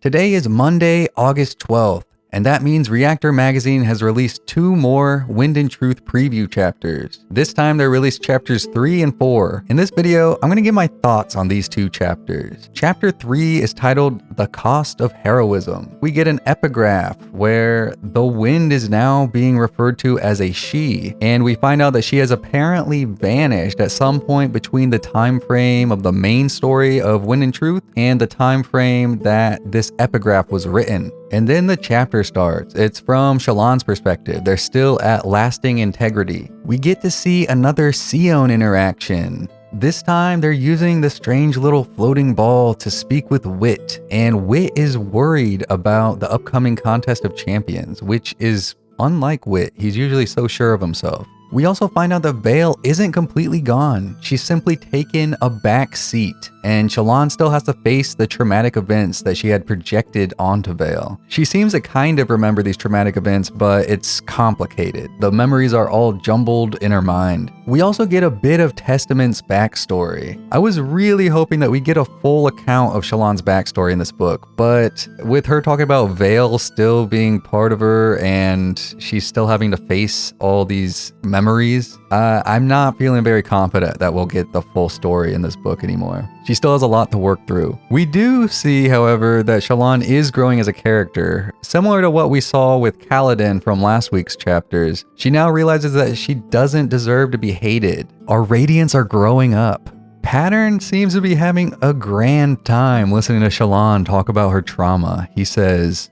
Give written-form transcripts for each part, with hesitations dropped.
Today is Monday, August 12th, and that means Reactor Magazine has released 2 more Wind and Truth preview chapters. This time they released chapters 3 and 4. In this video, I'm going to give my thoughts on these 2 chapters. Chapter 3 is titled The Cost of Heroism. We get an epigraph where the wind is now being referred to as a she, and we find out that she has apparently vanished at some point between the time frame of the main story of Wind and Truth and the time frame that this epigraph was written. And then the chapter starts. It's from Shallan's perspective. They're still at lasting integrity. We get to see another Seon interaction. This time they're using the strange little floating ball to speak with Wit, and Wit is worried about the upcoming contest of champions, which is unlike Wit. He's usually so sure of himself. We also find out the veil isn't completely gone. She's simply taken a back seat, and Shallan still has to face the traumatic events that she had projected onto Veil. She seems to kind of remember these traumatic events, but it's complicated. The memories are all jumbled in her mind. We also get a bit of Testament's backstory. I was really hoping that we get a full account of Shallan's backstory in this book, but with her talking about Veil still being part of her and she's still having to face all these memories, I'm not feeling very confident that we'll get the full story in this book anymore. She still has a lot to work through. We do see, however, that Shallan is growing as a character. Similar to what we saw with Kaladin from last week's chapters, she now realizes that she doesn't deserve to be hated. Our Radiants are growing up. Pattern seems to be having a grand time listening to Shallan talk about her trauma. He says,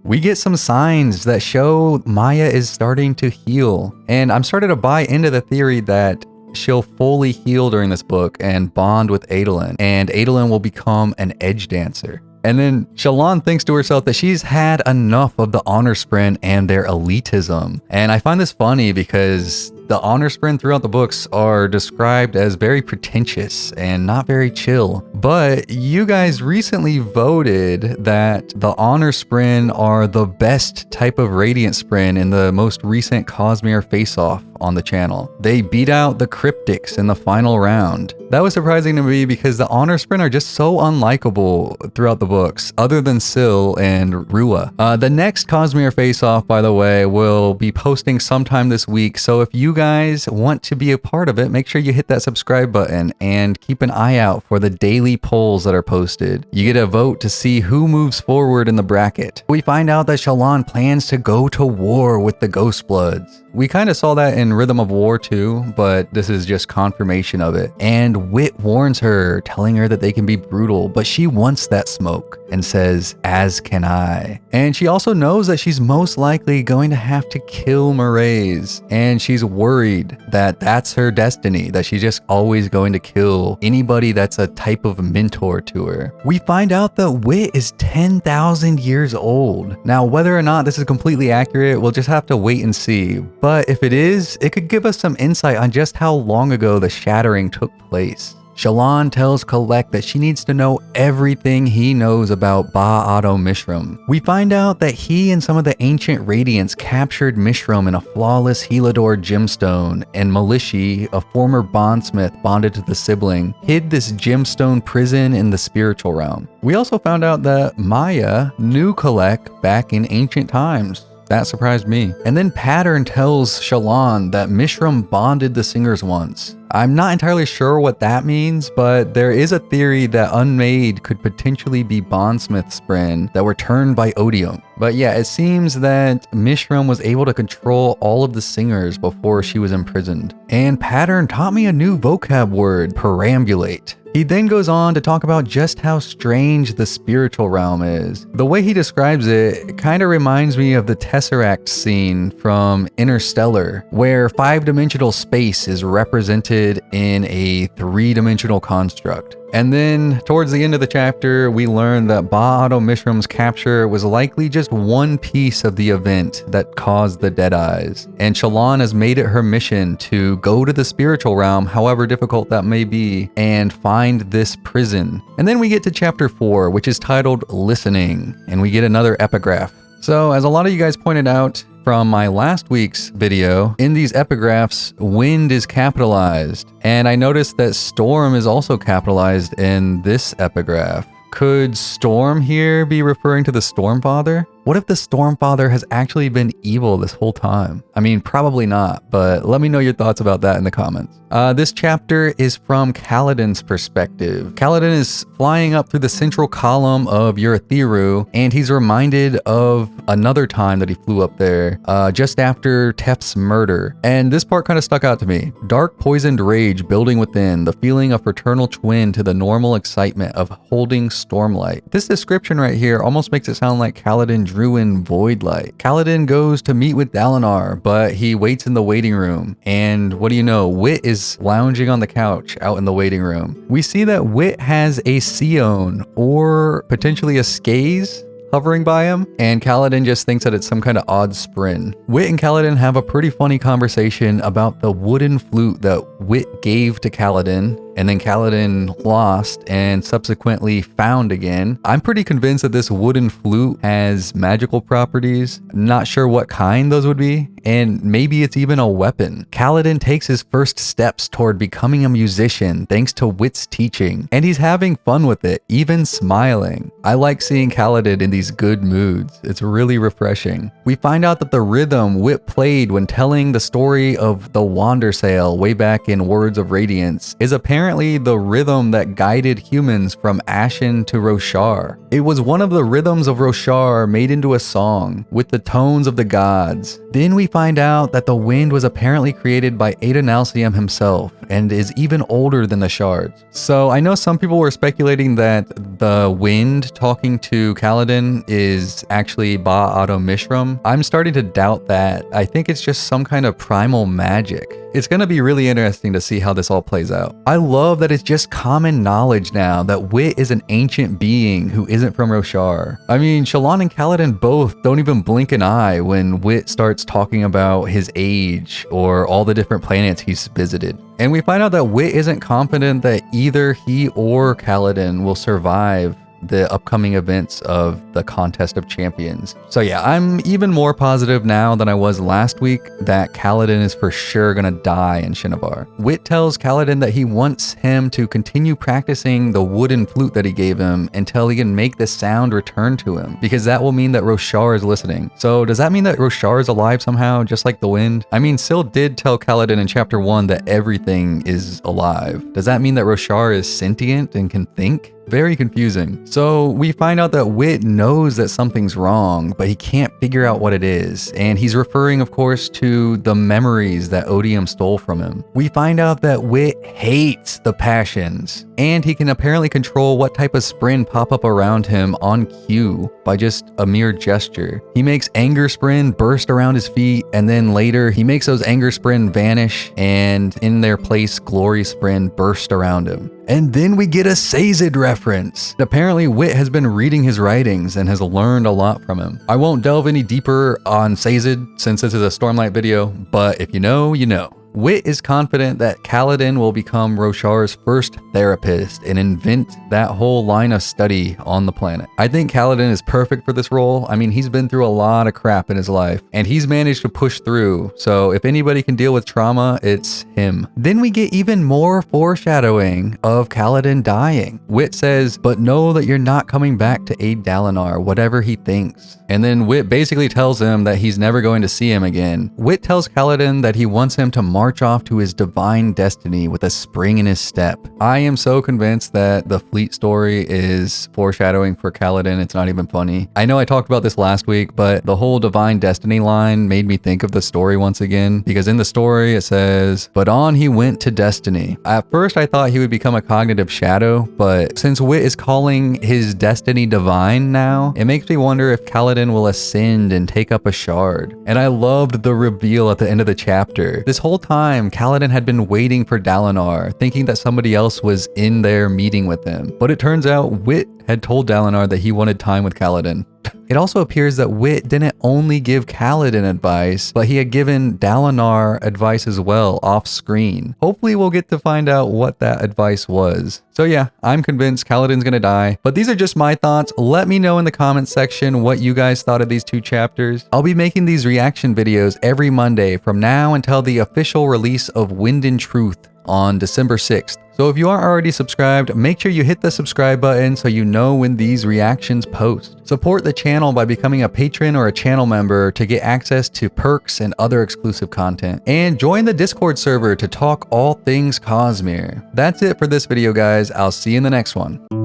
we get some signs that show Maya is starting to heal. And I'm starting to buy into the theory that she'll fully heal during this book and bond with Adolin, and Adolin will become an edge dancer. And then Shallan thinks to herself that she's had enough of the Honor Sprint and their elitism. And I find this funny because the Honor Sprint throughout the books are described as very pretentious and not very chill. But you guys recently voted that the Honor Sprint are the best type of Radiant Sprint in the most recent Cosmere face-off on the channel. They beat out the Cryptics in the final round. That was surprising to me because the Honor Sprint are just so unlikable throughout the books, other than Syl and Rua. The next Cosmere face-off, by the way, will be posting sometime this week, so if you guys want to be a part of it, make sure you hit that subscribe button and keep an eye out for the daily polls that are posted. You get a vote to see who moves forward in the bracket. We find out that Shallan plans to go to war with the Ghostbloods. We kind of saw that in Rhythm of War too, but this is just confirmation of it. And Wit warns her, telling her that they can be brutal, but she wants that smoke and says, as can I. And she also knows that she's most likely going to have to kill Mraize, and she's worried that that's her destiny, that she's just always going to kill anybody that's a type of mentor to her. We find out that Wit is 10,000 years old. Now, whether or not this is completely accurate, we'll just have to wait and see. But if it is, it could give us some insight on just how long ago the shattering took place. Shallan tells Kalek that she needs to know everything he knows about Ba-Ado Mishram. We find out that he and some of the ancient Radiants captured Mishram in a flawless Helador gemstone, and Malishi, a former bondsmith bonded to the sibling, hid this gemstone prison in the spiritual realm. We also found out that Maya knew Kalek back in ancient times. That surprised me. And then Pattern tells Shallan that Mishram bonded the singers once. I'm not entirely sure what that means, but there is a theory that Unmade could potentially be Bondsmith's friend that were turned by Odium. But yeah, it seems that Mishram was able to control all of the singers before she was imprisoned. And Pattern taught me a new vocab word, perambulate. He then goes on to talk about just how strange the spiritual realm is. The way he describes it kind of reminds me of the Tesseract scene from Interstellar, where 5-dimensional space is represented in a 3-dimensional construct. And then towards the end of the chapter, we learn that Ba-Ado Mishram's capture was likely just one piece of the event that caused the Deadeyes. And Shallan has made it her mission to go to the spiritual realm, however difficult that may be, and find this prison. And then we get to chapter 4, which is titled Listening, and we get another epigraph. So as a lot of you guys pointed out from my last week's video, in these epigraphs, wind is capitalized. And I noticed that storm is also capitalized in this epigraph. Could Storm here be referring to the Stormfather? What if the Stormfather has actually been evil this whole time? I mean, probably not, but let me know your thoughts about that in the comments. This chapter is from Kaladin's perspective. Kaladin is flying up through the central column of Urithiru, and he's reminded of another time that he flew up there, just after Tef's murder. And this part kind of stuck out to me. Dark poisoned rage building within, the feeling of fraternal twin to the normal excitement of holding Stormlight. This description right here almost makes it sound like Kaladin drew in Voidlight. Kaladin goes to meet with Dalinar, but he waits in the waiting room. And what do you know? Wit is lounging on the couch out in the waiting room. We see that Wit has a Seon, or potentially a Skaze, hovering by him, and Kaladin just thinks that it's some kind of odd Sprin. Wit and Kaladin have a pretty funny conversation about the wooden flute that Wit gave to Kaladin, and then Kaladin lost and subsequently found again. I'm pretty convinced that this wooden flute has magical properties. Not sure what kind those would be, and maybe it's even a weapon. Kaladin takes his first steps toward becoming a musician thanks to Wit's teaching, and he's having fun with it, even smiling. I like seeing Kaladin in these good moods. It's really refreshing. We find out that the rhythm Wit played when telling the story of the Wandersail way back in Words of Radiance is apparently the rhythm that guided humans from Ashen to Roshar. It was one of the rhythms of Roshar made into a song with the tones of the gods. Then we find out that the wind was apparently created by Adonalcium himself and is even older than the shards. So I know some people were speculating that the wind talking to Kaladin is actually Ba-Ado Mishram. I'm starting to doubt that. I think it's just some kind of primal magic. It's going to be really interesting to see how this all plays out. I love that it's just common knowledge now that Wit is an ancient being who isn't from Roshar. I mean, Shallan and Kaladin both don't even blink an eye when Wit starts talking about his age or all the different planets he's visited. And we find out that Wit isn't confident that either he or Kaladin will survive the upcoming events of the Contest of Champions. So yeah, I'm even more positive now than I was last week that Kaladin is for sure gonna die in Shinovar. Wit tells Kaladin that he wants him to continue practicing the wooden flute that he gave him until he can make the sound return to him, because that will mean that Roshar is listening. So does that mean that Roshar is alive somehow, just like the wind? I mean, Syl did tell Kaladin in chapter 1 that everything is alive. Does that mean that Roshar is sentient and can think? Very confusing. So we find out that Wit knows that something's wrong, but he can't figure out what it is. And he's referring, of course, to the memories that Odium stole from him. We find out that Wit hates the passions, and he can apparently control what type of Sprin pop up around him on cue by just a mere gesture. He makes Anger Sprin burst around his feet, and then later he makes those Anger Sprin vanish, and in their place, Glory Sprin burst around him. And then we get a Sazed reference. Apparently, Wit has been reading his writings and has learned a lot from him. I won't delve any deeper on Sazed since this is a Stormlight video, but if you know, you know. Wit is confident that Kaladin will become Roshar's first therapist and invent that whole line of study on the planet. I think Kaladin is perfect for this role. I mean, he's been through a lot of crap in his life, and he's managed to push through. So if anybody can deal with trauma, it's him. Then we get even more foreshadowing of Kaladin dying. Wit says, "But know that you're not coming back to aid Dalinar, whatever he thinks." And then Wit basically tells him that he's never going to see him again. Wit tells Kaladin that he wants him to march off to his divine destiny with a spring in his step. I am so convinced that the Fleet story is foreshadowing for Kaladin. It's not even funny. I know I talked about this last week, but the whole divine destiny line made me think of the story once again, because in the story it says, "But on he went to destiny." At first I thought he would become a cognitive shadow, but since Wit is calling his destiny divine now, it makes me wonder if Kaladin will ascend and take up a shard. And I loved the reveal at the end of the chapter. This whole time, Kaladin had been waiting for Dalinar, thinking that somebody else was in there meeting with him. But it turns out Wit had told Dalinar that he wanted time with Kaladin. It also appears that Wit didn't only give Kaladin advice, but he had given Dalinar advice as well off screen. Hopefully we'll get to find out what that advice was. So yeah, I'm convinced Kaladin's gonna die, but these are just my thoughts. Let me know in the comments section what you guys thought of these two chapters. I'll be making these reaction videos every Monday from now until the official release of Wind and Truth on December 6th. So if you aren't already subscribed, make sure you hit the subscribe button so you know when these reactions post. Support the channel by becoming a patron or a channel member to get access to perks and other exclusive content. And join the Discord server to talk all things Cosmere. That's it for this video, guys. I'll see you in the next one.